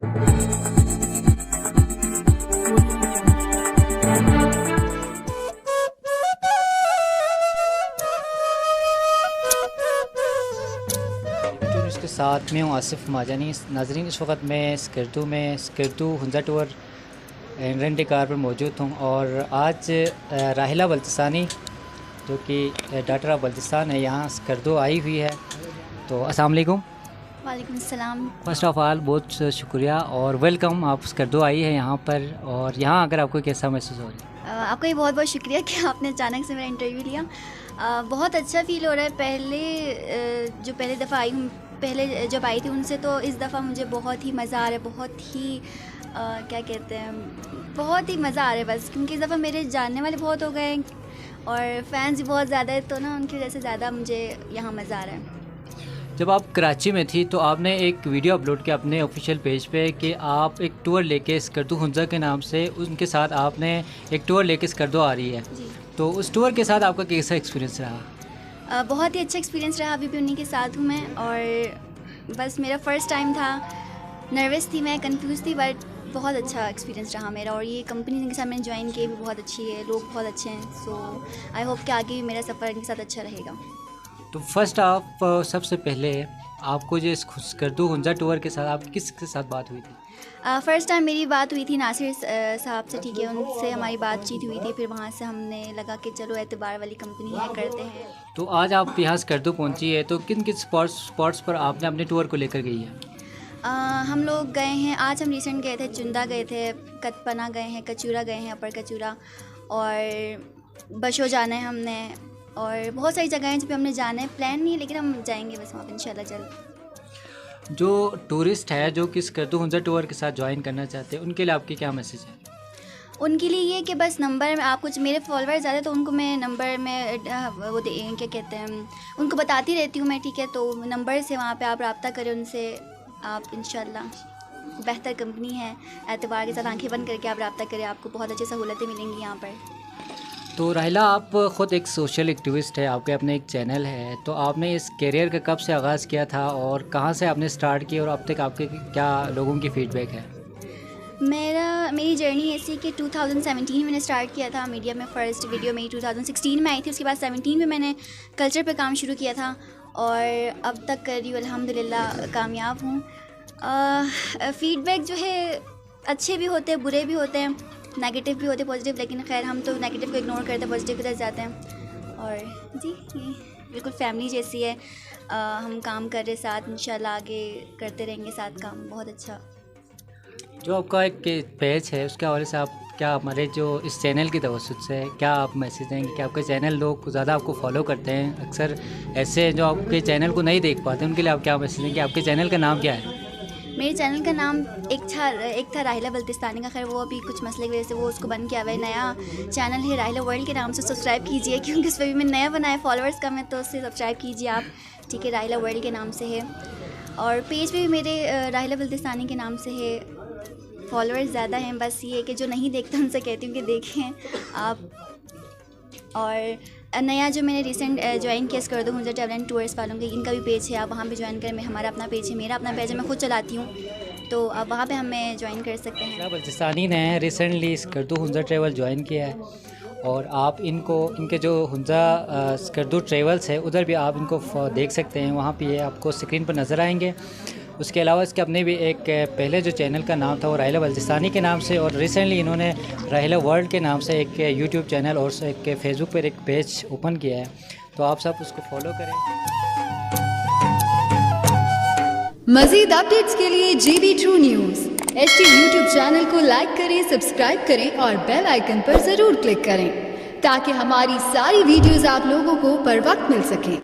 इसके साथ में हूँ आसिफ माजानी। नाजरीन, इस वक्त मैं Skardu Hunza tour rent car पर मौजूद हूँ और आज राहिला बल्तिस्तानी जो कि डॉटर ऑफ बल्तिस्तान है यहाँ स्कर्दू आई हुई है। तो अस्सलाम वालेकुम। वालेकुम सलाम। फ़र्स्ट ऑफ़ ऑल बहुत शुक्रिया और वेलकम, आप स्कर्दू आई है यहाँ पर और यहाँ आकर आपको कैसा महसूस हो रहा है? आपका भी बहुत बहुत शुक्रिया कि आपने अचानक से मेरा इंटरव्यू लिया। बहुत अच्छा फ़ील हो रहा है। पहले दफ़ा आई हूँ, पहले जब आई थी उनसे, तो इस दफ़ा मुझे बहुत ही मज़ा आ रहा है, बहुत ही क्या कहते हैं, बहुत ही मज़ा आ रहा है बस, क्योंकि इस दफ़ा मेरे जानने वाले बहुत हो गए हैं और फैंस भी बहुत ज़्यादा है, तो ना उनकी वजह से ज़्यादा मुझे यहाँ मज़ा आ रहा है। जब आप कराची में थी तो आपने एक वीडियो अपलोड किया अपने ऑफिशियल पेज पे कि आप एक टूर लेके स्कर्दू हुंजा के नाम से, उनके साथ आपने एक टूर लेके स्कर्दू आ रही है जी। तो उस टूर के साथ आपका कैसा एक्सपीरियंस रहा? बहुत ही अच्छा एक्सपीरियंस रहा। अभी भी उन्हीं के साथ हूँ मैं और बस मेरा फ़र्स्ट टाइम था, नर्वस थी मैं, कंफ्यूज थी, बट बहुत अच्छा एक्सपीरियंस रहा मेरा। और ये कंपनी जिनके साथ मैंने ज्वाइन की भी बहुत अच्छी है, लोग बहुत अच्छे हैं। सो आई होप कि आगे भी मेरा सफ़र इनके साथ अच्छा रहेगा। तो फर्स्ट आप सबसे पहले आपको जो इस स्कर्दू हुंजा टूर के साथ आपकी किसके साथ बात हुई थी? फ़र्स्ट टाइम मेरी बात हुई थी नासिर साहब से, ठीक है, उनसे हमारी बातचीत हुई थी। फिर वहाँ से हमने लगा कि चलो एतबार वाली कंपनी है, करते हैं। तो आज आप यहाँ स्कर्दू पहुँची है, तो किन किन स्पॉट्स पर आपने अपने टूर को लेकर गई है? हम लोग गए हैं, आज हम रिसेंट गए थे, चुंदा गए थे, कतपना गए हैं, कचूरा गए हैं, अपर कचूरा, और बशो जाना है हमने, और बहुत सारी जगह हैं जहाँ पे हमने जाना है। प्लान नहीं है लेकिन हम जाएंगे बस वहाँ पे इंशाल्लाह जल्द। जो टूरिस्ट है जो कि स्कर्दू हुंजा टूर के साथ ज्वाइन करना चाहते हैं, उनके लिए आपकी क्या मैसेज है? उनके लिए ये कि बस नंबर में आप कुछ, मेरे फॉलोअर ज़्यादा, तो उनको मैं नंबर में वो क्या कहते हैं, उनको बताती रहती हूँ मैं, ठीक है, तो नंबर से वहाँ पे आप रब्ता करें उनसे, आप इंशाल्लाह बेहतर कंपनी है, एतबार के साथ आंखें बंद करके आप रब्ता करें, आपको बहुत अच्छी सहूलतें मिलेंगी यहाँ पर। तो राहिला, आप ख़ुद एक सोशल एक्टिविस्ट है, आपके अपने एक चैनल है, तो आपने इस करियर का कब से आगाज़ किया था और कहाँ से आपने स्टार्ट किया और अब तक आपके क्या लोगों की फ़ीडबैक है? मेरी जर्नी ऐसी कि 2017 में मैंने स्टार्ट किया था मीडिया में। फ़र्स्ट वीडियो मेरी 2016 में आई थी, उसके बाद 17 में मैंने कल्चर पे काम शुरू किया था और अब तक कर रही हूँ, अल्हम्दुलिल्लाह कामयाब हूँ। फ़ीडबैक जो है अच्छे भी होते हैं, बुरे भी होते हैं, नेगेटिव भी होते हैं, पॉजिटिव, लेकिन खैर हम तो नेगेटिव को इग्नोर करते हैं, पॉजिटिव की तरफ जाते हैं। और जी, ये बिल्कुल फैमिली जैसी है, हम काम कर रहे साथ, इंशाल्लाह आगे करते रहेंगे साथ काम, बहुत अच्छा। जो आपका एक पेज है उसके हवाले से आप क्या हमारे जो इस चैनल की तवज्जुह से क्या आप मैसेज देंगे कि आपके चैनल लोग ज़्यादा आपको फॉलो करते हैं, अक्सर ऐसे जो आपके चैनल को नहीं देख पाते, उनके लिए आप क्या मैसेज देंगे? आपके चैनल का नाम क्या है? मेरे चैनल का नाम एक था राहिला बल्तिस्तानी का, खैर वो अभी कुछ मसले की वजह से वो उसको बंद किया हुआ है। नया चैनल है राहिला वर्ल्ड के नाम से, सब्सक्राइब कीजिए, क्योंकि उस पर भी मैं नया बनाया, फॉलोअर्स कम है, तो उससे सब्सक्राइब कीजिए आप, ठीक है, राहिला वर्ल्ड के नाम से है। और पेज पे भी मेरे राहिला बल्तिस्तानी के नाम से है, फॉलोअर्स ज़्यादा हैं, बस ये कि जो नहीं देखते उनसे कहती हूँ कि देखें आप। और नया जो मैंने रिसेंट ज्वाइन किया Skardu Hunza travel and tours वालों के, इनका भी पेज है, आप वहाँ पे ज्वाइन करें। हमारा अपना पेज है, मेरा अपना पेज है, मैं खुद चलाती हूँ, तो आप वहाँ पे हमें ज्वाइन कर सकते हैं। बल्तिस्तानी ने recently Skardu Hunza travel join किया है और आप इनके जो हुंजा स्कर्दू ट्रैवल्स है उधर भी आप इनको देख सकते हैं, वहाँ पे ये आपको स्क्रीन पर नज़र आएंगे। उसके अलावा इसके अपने भी एक पहले जो चैनल का नाम था वो राहिला बल्तिस्तानी के नाम से, और रिसेंटली इन्होंने राहिला वर्ल्ड के नाम से एक यूट्यूब चैनल और एक फेसबुक पर एक पेज ओपन किया है, तो आप सब उसको फॉलो करें। मज़ीद अपडेट्स के लिए GB True News HT YouTube channel को लाइक करें, सब्सक्राइब करें और बेल आइकन पर ज़रूर क्लिक करें ताकि हमारी सारी वीडियोज़ आप लोगों को बर वक्त मिल सकें।